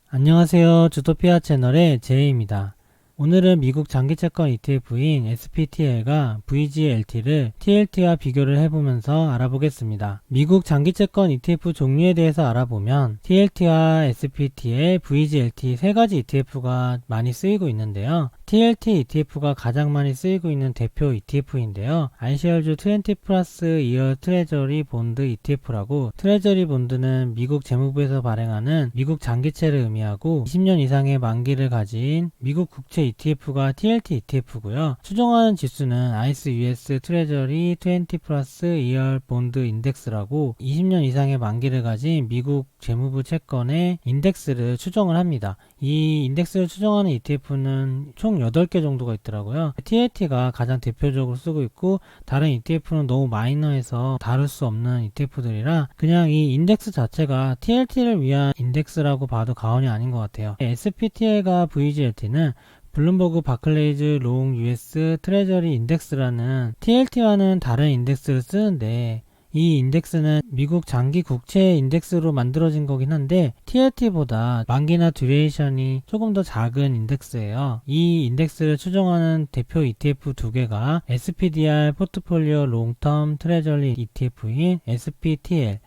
안녕하세요. 주토피아 채널의 제이입니다. 오늘은 미국 장기채권 ETF인 SPTL과 VGLT를 TLT와 비교를 해보면서 알아보겠습니다. 미국 장기채권 ETF 종류에 대해서 알아보면 TLT와 SPTL, VGLT 세 가지 ETF가 많이 쓰이고 있는데요. TLT ETF가 가장 많이 쓰이고 있는 대표 ETF인데요. iShares 20 플러스 2월 트레저리 본드 ETF라고, 트레저리 본드는 미국 재무부에서 발행하는 미국 장기채를 의미하고 20년 이상의 만기를 가진 미국 국채 ETF가 TLT ETF고요. 추종하는 지수는 ICE US 트레저리 20 플러스 2월 본드 인덱스라고 20년 이상의 만기를 가진 미국 재무부 채권의 인덱스를 추정을 합니다. 이 인덱스를 추정하는 ETF는 총 8개 정도가 있더라고요. TLT가 가장 대표적으로 쓰고 있고, 다른 ETF는 너무 마이너해서 다룰 수 없는 ETF들이라 그냥 이 인덱스 자체가 TLT를 위한 인덱스라고 봐도 과언이 아닌 것 같아요. SPTL과 VGLT는 블룸버그 바클레이즈 롱 US 트레저리 인덱스라는 TLT와는 다른 인덱스를 쓰는데, 이 인덱스는 미국 장기 국채 인덱스로 만들어진 거긴 한데 TLT보다 만기나 듀레이션이 조금 더 작은 인덱스예요. 이 인덱스를 추정하는 대표 ETF 두 개가 SPDR 포트폴리오 롱텀 트레저리 ETF인 SPTL,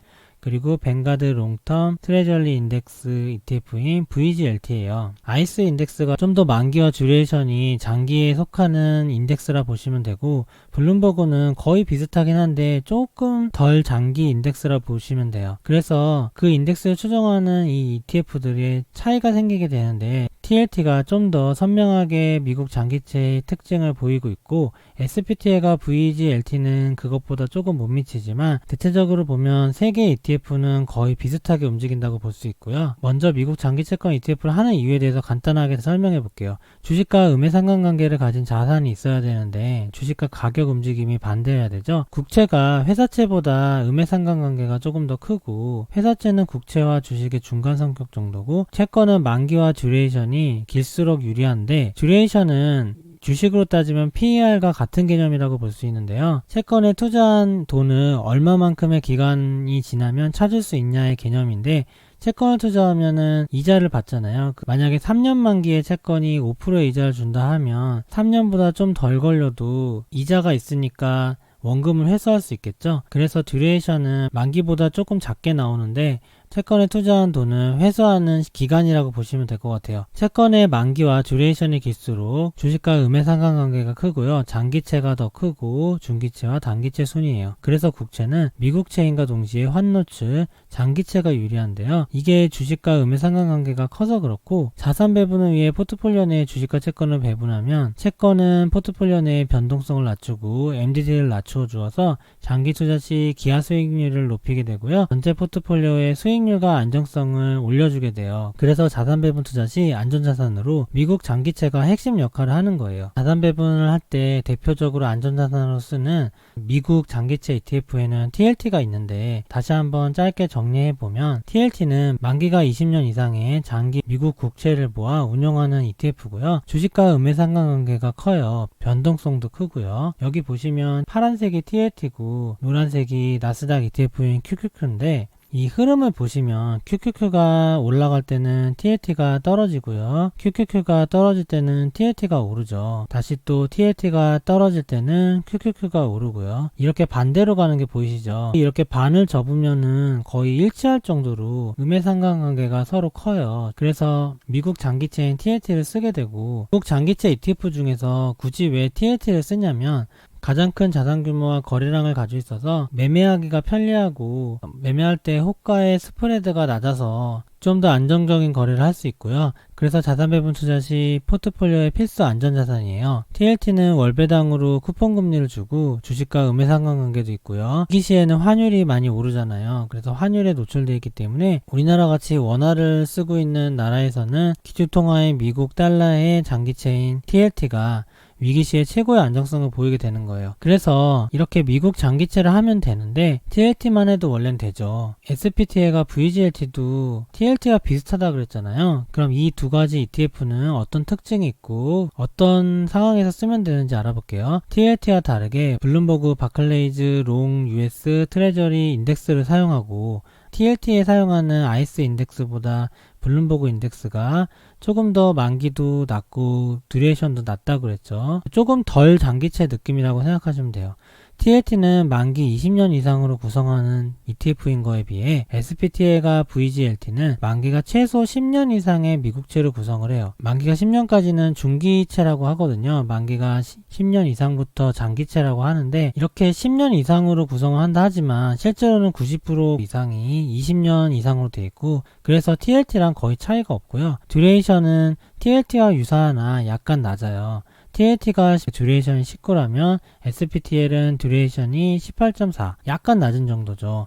그리고 뱅가드 롱텀 트레저리 인덱스 ETF인 VGLT예요. 아이스 인덱스가 좀 더 만기와 듀레이션이 장기에 속하는 인덱스라 보시면 되고, 블룸버그는 거의 비슷하긴 한데 조금 덜 장기 인덱스라 보시면 돼요. 그래서 그 인덱스를 추정하는 이 ETF들의 차이가 생기게 되는데, TLT가 좀 더 선명하게 미국 장기채의 특징을 보이고 있고, SPTL과 VGLT는 그것보다 조금 못 미치지만 대체적으로 보면 세 개의 ETF는 거의 비슷하게 움직인다고 볼 수 있고요. 먼저 미국 장기채권 ETF를 하는 이유에 대해서 간단하게 설명해 볼게요. 주식과 음의 상관관계를 가진 자산이 있어야 되는데 주식과 가격 움직임이 반대해야 되죠. 국채가 회사채보다 음의 상관관계가 조금 더 크고, 회사채는 국채와 주식의 중간 성격 정도고, 채권은 만기와 듀레이션이 길수록 유리한데, 듀레이션은 주식으로 따지면 PER과 같은 개념이라고 볼 수 있는데요. 채권에 투자한 돈을 얼마만큼의 기간이 지나면 찾을 수 있냐의 개념인데, 채권을 투자하면은 이자를 받잖아요. 만약에 3년 만기에 채권이 5%의 이자를 준다 하면 3년보다 좀 덜 걸려도 이자가 있으니까 원금을 회수할 수 있겠죠. 그래서 듀레이션은 만기보다 조금 작게 나오는데 채권에 투자한 돈을 회수하는 기간이라고 보시면 될 것 같아요. 채권의 만기와 듀레이션이 길수록 주식과 음의 상관관계가 크고요. 장기채가 더 크고 중기채와 단기채 순이에요. 그래서 국채는 미국채인과 동시에 환노출, 장기채가 유리한데요. 이게 주식과 음의 상관관계가 커서 그렇고, 자산 배분을 위해 포트폴리오 내에 주식과 채권을 배분하면 채권은 포트폴리오 내의 변동성을 낮추고 MDT를 낮추어 주어서 장기 투자 시 기하 수익률을 높이게 되고요. 전체 포트폴리오의 수익률과 안정성을 올려주게 돼요. 그래서 자산 배분 투자 시 안전자산으로 미국 장기채가 핵심 역할을 하는 거예요. 자산 배분을 할 때 대표적으로 안전자산으로 쓰는 미국 장기채 ETF에는 TLT가 있는데, 다시 한번 짧게 정리해보면 TLT는 만기가 20년 이상의 장기 미국 국채를 모아 운용하는 ETF고요. 주식과 음의 상관관계가 커요. 변동성도 크고요. 여기 보시면 파란색이 TLT고 노란색이 나스닥 ETF인 QQQ인데, 이 흐름을 보시면 QQQ가 올라갈 때는 TLT가 떨어지고요. QQQ가 떨어질 때는 TLT가 오르죠. 다시 또 TLT가 떨어질 때는 QQQ가 오르고요. 이렇게 반대로 가는 게 보이시죠? 이렇게 반을 접으면은 거의 일치할 정도로 음의 상관관계가 서로 커요. 그래서 미국 장기채인 TLT를 쓰게 되고, 미국 장기채 ETF 중에서 굳이 왜 TLT를 쓰냐면, 가장 큰 자산 규모와 거래량을 가지고 있어서 매매하기가 편리하고, 매매할 때 호가의 스프레드가 낮아서 좀 더 안정적인 거래를 할 수 있고요. 그래서 자산 배분 투자 시 포트폴리오의 필수 안전자산이에요. TLT는 월배당으로 쿠폰 금리를 주고 주식과 음의 상관관계도 있고요. 이 시에는 환율이 많이 오르잖아요. 그래서 환율에 노출되어 있기 때문에 우리나라 같이 원화를 쓰고 있는 나라에서는 기준통화인 미국 달러의 장기채인 TLT가 위기시에 최고의 안정성을 보이게 되는 거예요. 그래서 이렇게 미국 장기채를 하면 되는데, TLT만 해도 원래는 되죠. SPTL과 VGLT도 TLT가 비슷하다 그랬잖아요. 그럼 이 두 가지 ETF는 어떤 특징이 있고 어떤 상황에서 쓰면 되는지 알아볼게요. TLT와 다르게 블룸버그 바클레이즈 롱 US 트레저리 인덱스를 사용하고, TLT에 사용하는 아이스 인덱스보다 블룸버그 인덱스가 조금 더 만기도 낮고 듀레이션도 낮다고 그랬죠. 조금 덜 장기채 느낌이라고 생각하시면 돼요. TLT는 만기 20년 이상으로 구성하는 ETF인 거에 비해 SPTL과 VGLT는 만기가 최소 10년 이상의 미국채로 구성을 해요. 만기가 10년까지는 중기채라고 하거든요. 만기가 10년 이상부터 장기채라고 하는데, 이렇게 10년 이상으로 구성을 한다 하지만 실제로는 90% 이상이 20년 이상으로 되어 있고, 그래서 TLT랑 거의 차이가 없고요. 듀레이션은 TLT와 유사하나 약간 낮아요. TLT가 듀레이션이 19라면 SPTL은 듀레이션이 18.4, 약간 낮은 정도죠.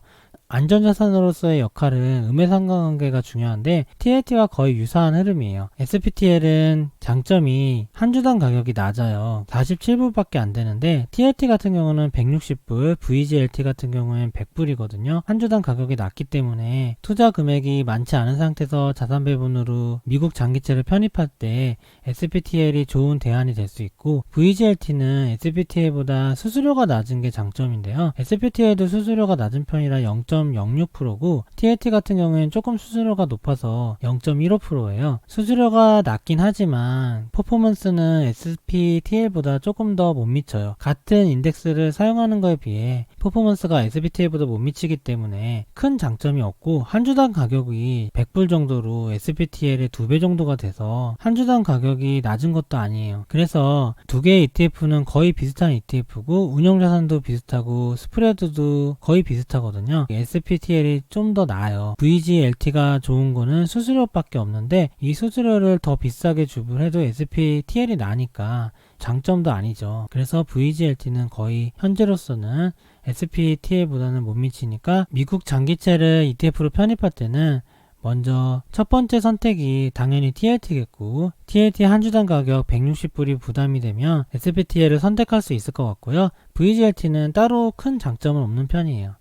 안전자산으로서의 역할은 음해상관관계가 중요한데 TLT와 거의 유사한 흐름이에요. SPTL은 장점이 한 주당 가격이 낮아요. 47불밖에 안 되는데 TLT 같은 경우는 160불, VGLT 같은 경우는 100불이거든요. 한 주당 가격이 낮기 때문에 투자 금액이 많지 않은 상태에서 자산 배분으로 미국 장기채를 편입할 때 SPTL이 좋은 대안이 될 수 있고, VGLT는 SPTL보다 수수료가 낮은 게 장점인데요. SPTL도 수수료가 낮은 편이라 0.06%고 TLT 같은 경우에는 조금 수수료가 높아서 0.15%예요. 수수료가 낮긴 하지만 퍼포먼스는 SPTL보다 조금 더 못 미쳐요. 같은 인덱스를 사용하는 거에 비해 퍼포먼스가 SPTL보다 못 미치기 때문에 큰 장점이 없고, 한 주당 가격이 100불 정도로 SPTL의 2배 정도가 돼서 한 주당 가격이 낮은 것도 아니에요. 그래서 두 개의 ETF는 거의 비슷한 ETF고 운영자산도 비슷하고 스프레드도 거의 비슷하거든요. SPTL이 좀 더 나아요. VGLT가 좋은 거는 수수료밖에 없는데 이 수수료를 더 비싸게 주부해도 SPTL이 나니까 장점도 아니죠. 그래서 VGLT는 거의 현재로서는 SPTL보다는 못 미치니까 미국 장기채를 ETF로 편입할 때는 먼저 첫 번째 선택이 당연히 TLT겠고, TLT 한 주당 가격 160불이 부담이 되면 SPTL을 선택할 수 있을 것 같고요. VGLT는 따로 큰 장점은 없는 편이에요.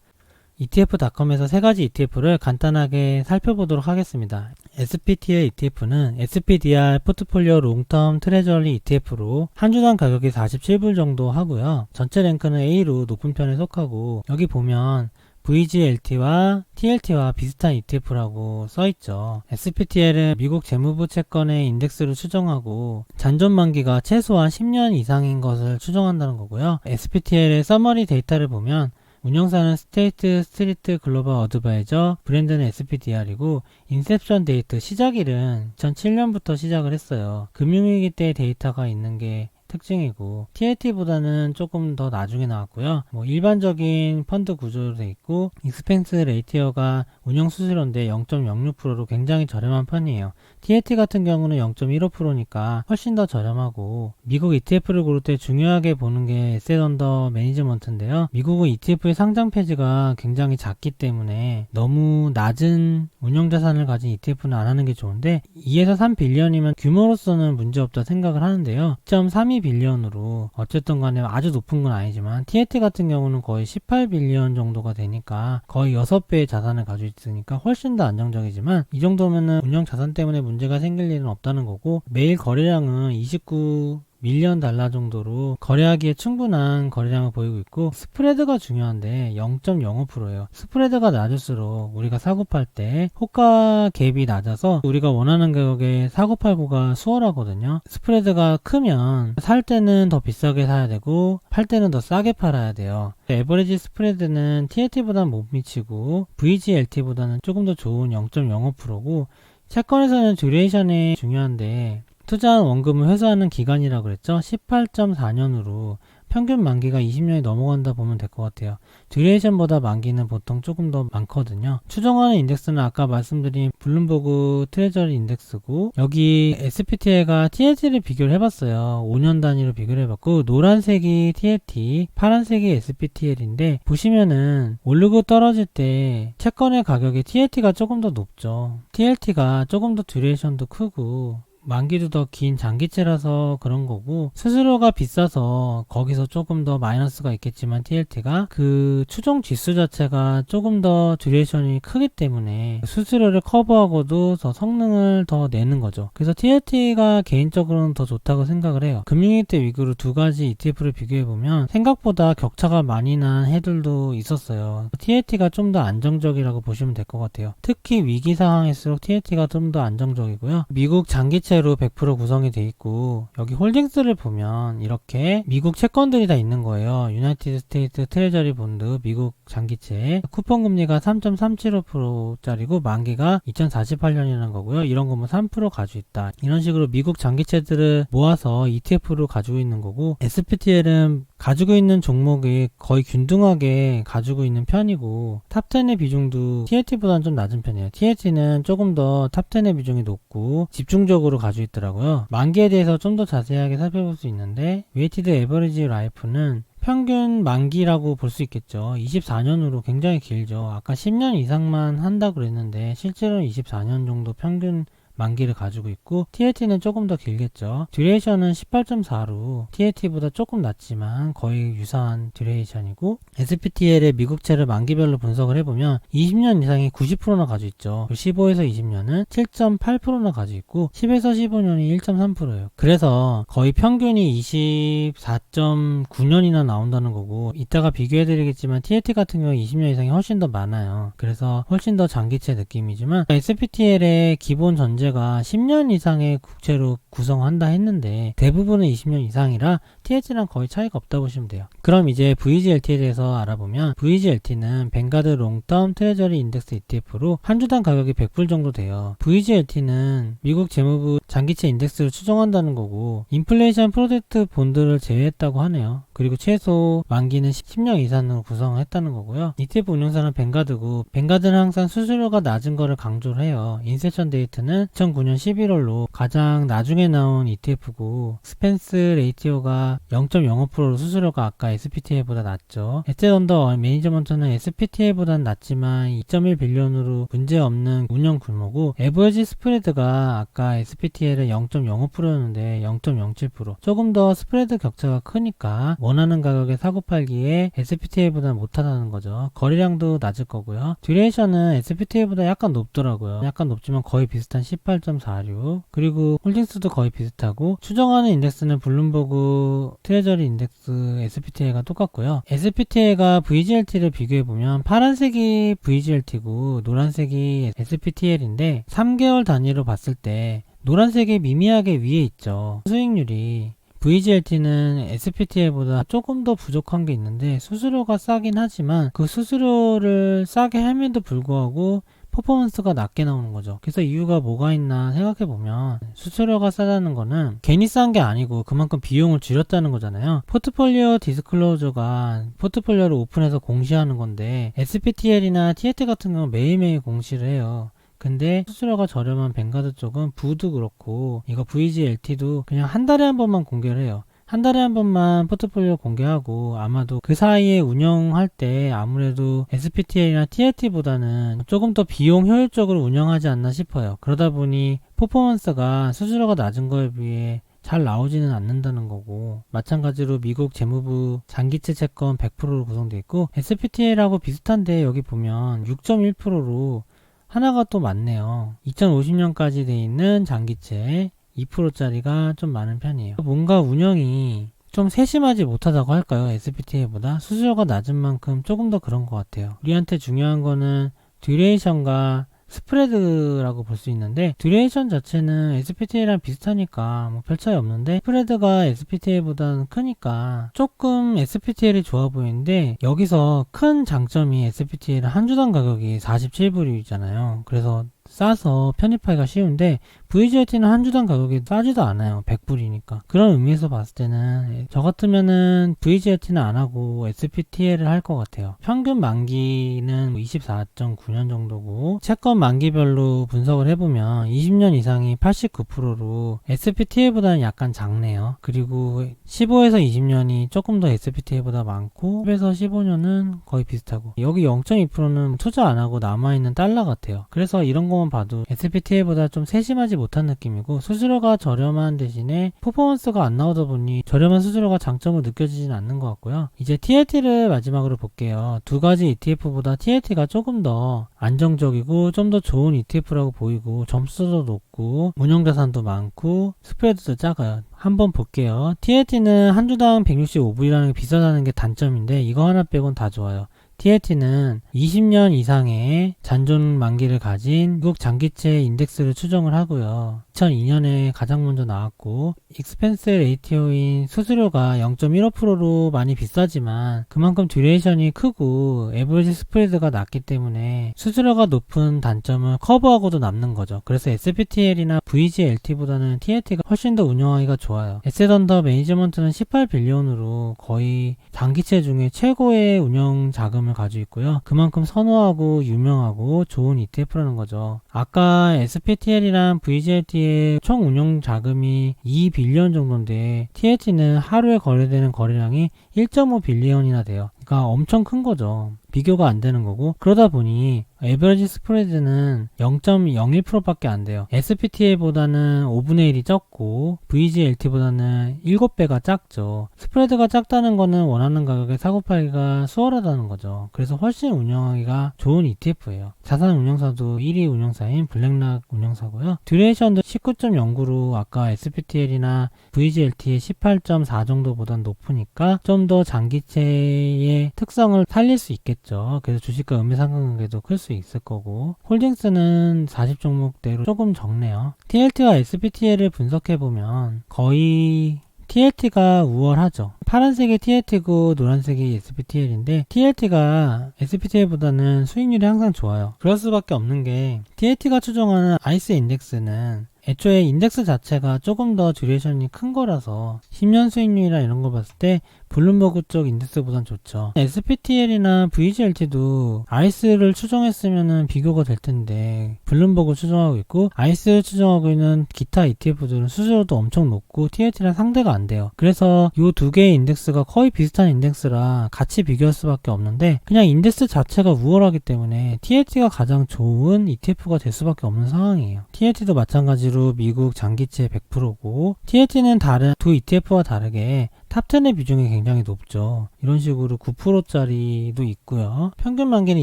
ETF.com에서 세 가지 ETF를 간단하게 살펴보도록 하겠습니다. SPTL ETF는 SPDR 포트폴리오 롱텀 트레저리 ETF로 한 주당 가격이 47불 정도 하고요. 전체 랭크는 A로 높은 편에 속하고, 여기 보면 VGLT와 TLT와 비슷한 ETF라고 써있죠. SPTL은 미국 재무부 채권의 인덱스를 추정하고 잔존 만기가 최소한 10년 이상인 것을 추정한다는 거고요. SPTL의 서머리 데이터를 보면 운영사는 스테이트 스트리트 글로벌 어드바이저, 브랜드는 SPDR이고 인셉션 데이트 시작일은 2007년부터 시작을 했어요. 금융위기 때 데이터가 있는 게 특징이고, TLT보다는 조금 더 나중에 나왔고요. 일반적인 펀드 구조로 돼 있고, 익스펜스 레이티어가 운영 수수료인데 0.06%로 굉장히 저렴한 편이에요. TLT 같은 경우는 0.15%니까 훨씬 더 저렴하고, 미국 ETF를 고를 때 중요하게 보는 게 에셋 언더 매니지먼트인데요. 미국은 ETF의 상장 폐지가 굉장히 작기 때문에 너무 낮은 운영 자산을 가진 ETF는 안 하는 게 좋은데, 2에서 3빌리언이면 규모로서는 문제없다 생각을 하는데요. 2.32빌리언으로 어쨌든 간에 아주 높은 건 아니지만 TLT 같은 경우는 거의 18빌리언 정도가 되니까 거의 6배의 자산을 가지고 있으니까 훨씬 더 안정적이지만, 이 정도면은 운영 자산 때문에 문제가 생길 일은 없다는 거고, 매일 거래량은 29밀리언 달러 정도로 거래하기에 충분한 거래량을 보이고 있고, 스프레드가 중요한데 0.05%예요. 스프레드가 낮을수록 우리가 사고팔 때 호가 갭이 낮아서 우리가 원하는 가격에 사고팔고가 수월하거든요. 스프레드가 크면 살 때는 더 비싸게 사야 되고 팔 때는 더 싸게 팔아야 돼요. 에버리지 스프레드는 TLT보다는 못 미치고 VGLT보다는 조금 더 좋은 0.05%고, 채권에서는 듀레이션이 중요한데 투자한 원금을 회수하는 기간이라고 그랬죠. 18.4년으로 평균 만기가 20년이 넘어간다 보면 될 것 같아요. 듀레이션보다 만기는 보통 조금 더 많거든요. 추정하는 인덱스는 아까 말씀드린 블룸버그 트레저리 인덱스고, 여기 SPTL과 TLT를 비교를 해봤어요. 5년 단위로 비교를 해봤고, 노란색이 TLT, 파란색이 SPTL인데 보시면은 오르고 떨어질 때 채권의 가격이 TLT가 조금 더 높죠. TLT가 조금 더 듀레이션도 크고 만기도 더 긴 장기채라서 그런 거고, 수수료가 비싸서 거기서 조금 더 마이너스가 있겠지만 TLT가 그 추종 지수 자체가 조금 더 듀레이션이 크기 때문에 수수료를 커버하고도 더 성능을 더 내는 거죠. 그래서 TLT가 개인적으로는 더 좋다고 생각을 해요. 금융위기 때 위기로 두 가지 ETF를 비교해보면 생각보다 격차가 많이 난 해들도 있었어요. TLT가 좀 더 안정적이라고 보시면 될 것 같아요. 특히 위기 상황일수록 TLT가 좀 더 안정적이고요. 미국 장기채로 100% 구성이 돼 있고, 여기 홀딩스를 보면 이렇게 미국 채권들이 다 있는 거예요. 유나이티드 스테이트 트레저리 본드 미국 장기채, 쿠폰 금리가 3.375%짜리고 만기가 2048년이라는 거고요. 이런 거 뭐 3% 가지고 있다. 이런 식으로 미국 장기채들을 모아서 ETF로 가지고 있는 거고, SPTL은 가지고 있는 종목이 거의 균등하게 가지고 있는 편이고, 탑10의 비중도 TLT보다는 좀 낮은 편이에요. TLT는 조금 더 탑10의 비중이 높고 집중적으로 가지고 있더라고요. 만기에 대해서 좀 더 자세하게 살펴볼 수 있는데, 웨이티드 에버리지 라이프는 평균 만기라고 볼 수 있겠죠. 24년으로 굉장히 길죠. 아까 10년 이상만 한다고 그랬는데 실제로는 24년 정도 평균 만기를 가지고 있고, TLT는 조금 더 길겠죠. 듀레이션은 18.4로 TLT보다 조금 낮지만 거의 유사한 듀레이션이고, SPTL의 미국채를 만기별로 분석을 해보면 20년 이상이 90%나 가지고 있죠. 15에서 20년은 7.8%나 가지고 있고, 10에서 15년이 1.3%예요. 그래서 거의 평균이 24.9년이나 나온다는 거고, 이따가 비교해드리겠지만 TLT 같은 경우 20년 이상이 훨씬 더 많아요. 그래서 훨씬 더 장기채 느낌이지만, SPTL의 기본 전제가 10년 이상의 국채로 구성한다 했는데 대부분은 20년 이상이라 TLT랑 거의 차이가 없다 보시면 돼요. 그럼 이제 VGLT에 대해서 알아보면, VGLT는 뱅가드 롱텀 트레저리 인덱스 ETF로 한 주당 가격이 100불 정도 돼요. VGLT는 미국 재무부 장기채 인덱스를 추정한다는 거고, 인플레이션 프로젝트 본드를 제외했다고 하네요. 그리고 최소 만기는 10년 이상으로 구성했다는 거고요. ETF 운용사는 뱅가드고, 뱅가드는 항상 수수료가 낮은 거를 강조를 해요. 인셉션 데이트는 2009년 11월로 가장 나중에 나온 ETF고, 스펜스 레이티오가 0.05%로 수수료가 아까 SPTL보다 낮죠. 에셋 언더 매니저먼트는 SPTL보다는 낮지만 2.1 빌리언으로 문제없는 운영 규모고, 에버리지 스프레드가 아까 SPTL은 0.05%였는데 0.07%, 조금 더 스프레드 격차가 크니까 원하는 가격에 사고팔기에 SPTL보다는 못하다는 거죠. 거래량도 낮을 거고요. 듀레이션은 SPTL보다 약간 높더라고요. 약간 높지만 거의 비슷한 18.46, 그리고 홀딩스도 거의 비슷하고, 추정하는 인덱스는 블룸버그 트레저리 인덱스 SPTL과 똑같고요. SPTL과 VGLT를 비교해보면 파란색이 VGLT고 노란색이 SPTL인데 3개월 단위로 봤을 때 노란색이 미미하게 위에 있죠. 수익률이 VGLT는 SPTL보다 조금 더 부족한 게 있는데, 수수료가 싸긴 하지만 그 수수료를 싸게 함에도 불구하고 퍼포먼스가 낮게 나오는 거죠. 그래서 이유가 뭐가 있나 생각해보면, 수수료가 싸다는 거는 괜히 싼 게 아니고 그만큼 비용을 줄였다는 거잖아요. 포트폴리오 디스클로저가 포트폴리오를 오픈해서 공시하는 건데, SPTL이나 TLT 같은 경우는 매일매일 공시를 해요. 근데 수수료가 저렴한 뱅가드 쪽은 부도 그렇고, 이거 VGLT도 그냥 한 달에 한 번만 공개를 해요. 한 달에 한 번만 포트폴리오 공개하고, 아마도 그 사이에 운영할 때 아무래도 SPTL이나 TLT보다는 조금 더 비용 효율적으로 운영하지 않나 싶어요. 그러다 보니 퍼포먼스가 수수료가 낮은 거에 비해 잘 나오지는 않는다는 거고, 마찬가지로 미국 재무부 장기채 채권 100%로 구성되어 있고, SPTL하고 비슷한데 여기 보면 6.1%로 하나가 또 많네요. 2050년까지 돼 있는 장기채 2%짜리가 좀 많은 편이에요. 뭔가 운영이 좀 세심하지 못하다고 할까요? SPTL보다 수수료가 낮은 만큼 조금 더 그런 것 같아요. 우리한테 중요한 거는 듀레이션과 스프레드라고 볼 수 있는데, 듀레이션 자체는 SPTL이랑 비슷하니까 뭐 별 차이 없는데, 스프레드가 SPTL보다는 크니까 조금 SPTL이 좋아 보이는데, 여기서 큰 장점이 SPTL은 한 주당 가격이 47불이잖아요. 그래서 싸서 편입하기가 쉬운데, VGLT는 한 주당 가격이 싸지도 않아요. 100불이니까. 그런 의미에서 봤을 때는 저 같으면은 VGLT는 안 하고 SPTL을 할 것 같아요. 평균 만기는 24.9년 정도고, 채권 만기별로 분석을 해보면 20년 이상이 89%로 SPTL보다는 약간 작네요. 그리고 15에서 20년이 조금 더 SPTL보다 많고, 10에서 15년은 거의 비슷하고, 여기 0.2%는 투자 안 하고 남아있는 달러 같아요. 그래서 이런 거 것만 봐도 SPTL보다 좀 세심하지 못한 느낌이고, 수수료가 저렴한 대신에 퍼포먼스가 안 나오다 보니 저렴한 수수료가 장점으로 느껴지진 않는 것 같고요. 이제 TLT를 마지막으로 볼게요. 두 가지 ETF보다 TLT가 조금 더 안정적이고 좀 더 좋은 ETF라고 보이고, 점수도 높고 운용자산도 많고 스프레드도 작아요. 한번 볼게요. TLT는 한 주당 165불이라는 게 비싸다는 게 단점인데, 이거 하나 빼곤 다 좋아요. TLT는 20년 이상의 잔존 만기를 가진 미국 장기채 인덱스를 추정을 하고요. 2002년에 가장 먼저 나왔고, 익스펜스 레이티오인 수수료가 0.15%로 많이 비싸지만 그만큼 듀레이션이 크고 에버리지 스프레드가 낮기 때문에 수수료가 높은 단점을 커버하고도 남는 거죠. 그래서 SPTL이나 VGLT보다는 TLT가 훨씬 더 운영하기가 좋아요. 에셋 언더 매니지먼트는 18빌리언으로 거의 장기채 중에 최고의 운영 자금을 가지고 있고요. 그만큼 선호하고 유명하고 좋은 ETF라는 거죠. 아까 SPTL이랑 VGLT의 총 운용 자금이 2빌리언 정도인데, TLT는 하루에 거래되는 거래량이 1.5빌리언이나 돼요. 그러니까 엄청 큰 거죠. 비교가 안 되는 거고, 그러다 보니 에버리지 스프레드는 0.01%밖에 안 돼요. SPTL보다는 5분의 1이 적고 VGLT보다는 7배가 작죠. 스프레드가 작다는 거는 원하는 가격에 사고팔기가 수월하다는 거죠. 그래서 훨씬 운영하기가 좋은 ETF예요. 자산 운용사도 1위 운용사인 블랙락 운용사고요. 듀레이션도 19.09로 아까 SPTL이나 VGLT의 18.4 정도보단 높으니까 좀 더 장기채의 특성을 살릴 수 있겠죠. 그래서 주식과 음의 상관관계도 클 수 있을 거고, 홀딩스는 40종목대로 조금 적네요. TLT와 SPTL을 분석해보면 거의 TLT가 우월하죠. 파란색이 TLT고 노란색이 SPTL인데, TLT가 SPTL보다는 수익률이 항상 좋아요. 그럴 수밖에 없는 게, TLT가 추정하는 ICE 인덱스는 애초에 인덱스 자체가 조금 더 듀레이션이 큰 거라서 10년 수익률이나 이런 거 봤을 때 블룸버그 쪽 인덱스보단 좋죠. SPTL이나 VGLT도 ICE를 추정했으면 비교가 될 텐데, 블룸버그 추정하고 있고 ICE를 추정하고 있는 기타 ETF들은 수수료도 엄청 높고 TLT랑 상대가 안 돼요. 그래서 이 두 개의 인덱스가 거의 비슷한 인덱스라 같이 비교할 수밖에 없는데, 그냥 인덱스 자체가 우월하기 때문에 TLT가 가장 좋은 ETF가 될 수밖에 없는 상황이에요. TLT도 마찬가지로 미국 장기채 100%고, TLT는 다른 두 ETF와 다르게 탑10의 비중이 굉장히 높죠. 이런 식으로 9%짜리도 있고요. 평균 만기는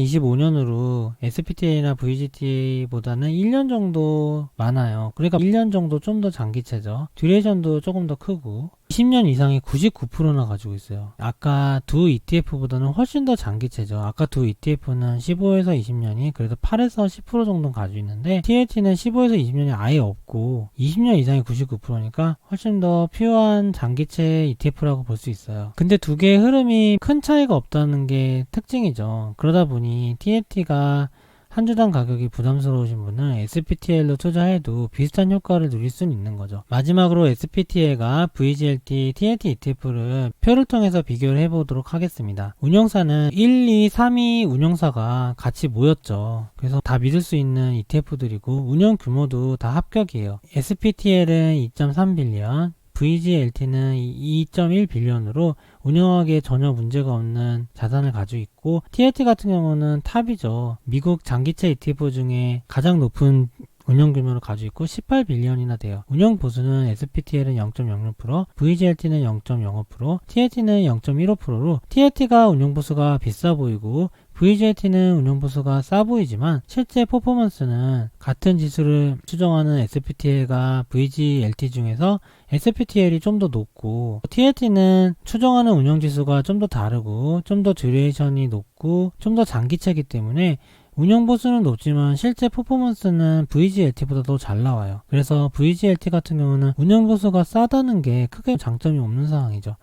25년으로 SPTL이나 VGT보다는 1년 정도 많아요. 그러니까 1년 정도 좀 더 장기채죠. 듀레이션도 조금 더 크고, 20년 이상이 99%나 가지고 있어요. 아까 두 ETF보다는 훨씬 더 장기채죠. 아까 두 ETF는 15에서 20년이 그래도 8에서 10% 정도 가지고 있는데, TLT는 15에서 20년이 아예 없고 20년 이상이 99%니까 훨씬 더 퓨어한 장기채 ETF라고 볼 수 있어요. 근데 두 개의 흐름이 큰 차이가 없다는 게 특징이죠. 그러다 보니 TLT가 한 주당 가격이 부담스러우신 분은 SPTL로 투자해도 비슷한 효과를 누릴 수는 있는 거죠. 마지막으로 SPTL과 VGLT, TLT ETF를 표를 통해서 비교를 해보도록 하겠습니다. 운영사는 1, 2, 3위 운영사가 같이 모였죠. 그래서 다 믿을 수 있는 ETF들이고 운영 규모도 다 합격이에요. SPTL은 2.3빌리언, VGLT는 2.1빌리언으로 운영하기에 전혀 문제가 없는 자산을 가지고 있고, TLT 같은 경우는 탑이죠. 미국 장기채 ETF 중에 가장 높은 운영 규모를 가지고 있고 18빌리언이나 돼요. 운영 보수는 SPTL은 0.06%, VGLT는 0.05%, TLT는 0.15%로 TLT가 운영 보수가 비싸 보이고 VGLT는 운영 보수가 싸 보이지만 실제 퍼포먼스는 같은 지수를 추정하는 SPTL과 VGLT 중에서 SPTL이 좀 더 높고, TLT는 추정하는 운영 지수가 좀 더 다르고 좀 더 듀레이션이 높고 좀 더 장기채이기 때문에 운영 보수는 높지만 실제 퍼포먼스는 VGLT보다 더 잘 나와요. 그래서 VGLT 같은 경우는 운영 보수가 싸다는 게 크게 장점이 없는 상황이죠.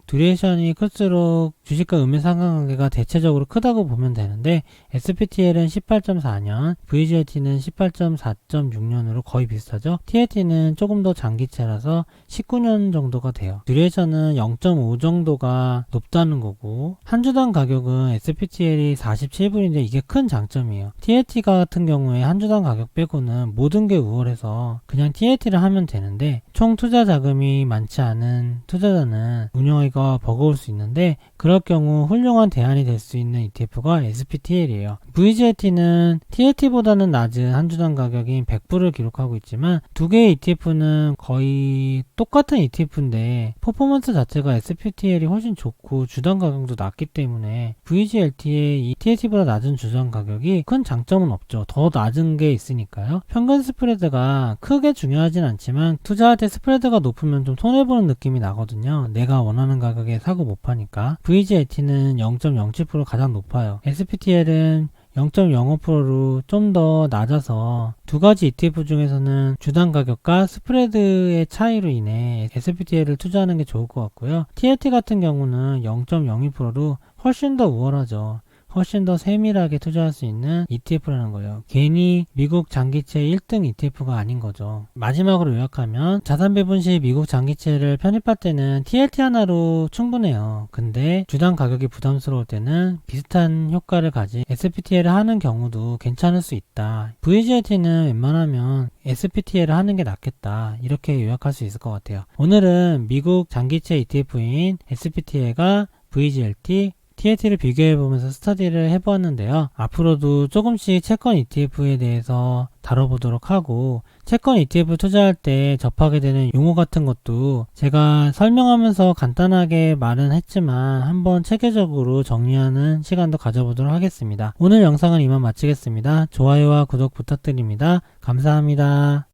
듀레이션이 클수록 주식과 음의 상관관계가 대체적으로 크다고 보면 되는데, SPTL은 18.4년, VGLT는 18.4.6년으로 거의 비슷하죠. TLT는 조금 더 장기채라서 19년 정도가 돼요. 듀레이션은 0.5 정도가 높다는 거고, 한 주당 가격은 SPTL이 47불인데 이게 큰 장점이에요. TLT 같은 경우에 한 주당 가격 빼고는 모든 게 우월해서 그냥 TLT를 하면 되는데, 총 투자 자금이 많지 않은 투자자는 운영하기가 버거울 수 있는데, 그럴 그럴 경우 훌륭한 대안이 될 수 있는 ETF가 SPTL이에요. VGLT는 TLT보다는 낮은 한 주당 가격인 100불을 기록하고 있지만 두 개의 ETF는 거의 똑같은 ETF인데 퍼포먼스 자체가 SPTL이 훨씬 좋고 주당 가격도 낮기 때문에 VGLT의 TLT보다 낮은 주당 가격이 큰 장점은 없죠. 더 낮은 게 있으니까요. 평균 스프레드가 크게 중요하진 않지만 투자할 때 스프레드가 높으면 좀 손해보는 느낌이 나거든요. 내가 원하는 가격에 사고 못 파니까. VGLT는 0.07% 가장 높아요. SPTL은 0.05%로 좀 더 낮아서 두 가지 ETF 중에서는 주당 가격과 스프레드의 차이로 인해 SPTL을 투자하는 게 좋을 것 같고요. TLT 같은 경우는 0.02%로 훨씬 더 우월하죠. 훨씬 더 세밀하게 투자할 수 있는 ETF라는 거예요. 괜히 미국 장기채 1등 ETF가 아닌 거죠. 마지막으로 요약하면 자산 배분 시 미국 장기채를 편입할 때는 TLT 하나로 충분해요. 근데 주당 가격이 부담스러울 때는 비슷한 효과를 가진 SPTL을 하는 경우도 괜찮을 수 있다. VGLT는 웬만하면 SPTL을 하는 게 낫겠다. 이렇게 요약할 수 있을 것 같아요. 오늘은 미국 장기채 ETF인 SPTL과 VGLT TLT를 비교해보면서 스터디를 해보았는데요. 앞으로도 조금씩 채권 ETF에 대해서 다뤄보도록 하고 채권 ETF 투자할 때 접하게 되는 용어 같은 것도 제가 설명하면서 간단하게 말은 했지만 한번 체계적으로 정리하는 시간도 가져보도록 하겠습니다. 오늘 영상은 이만 마치겠습니다. 좋아요와 구독 부탁드립니다. 감사합니다.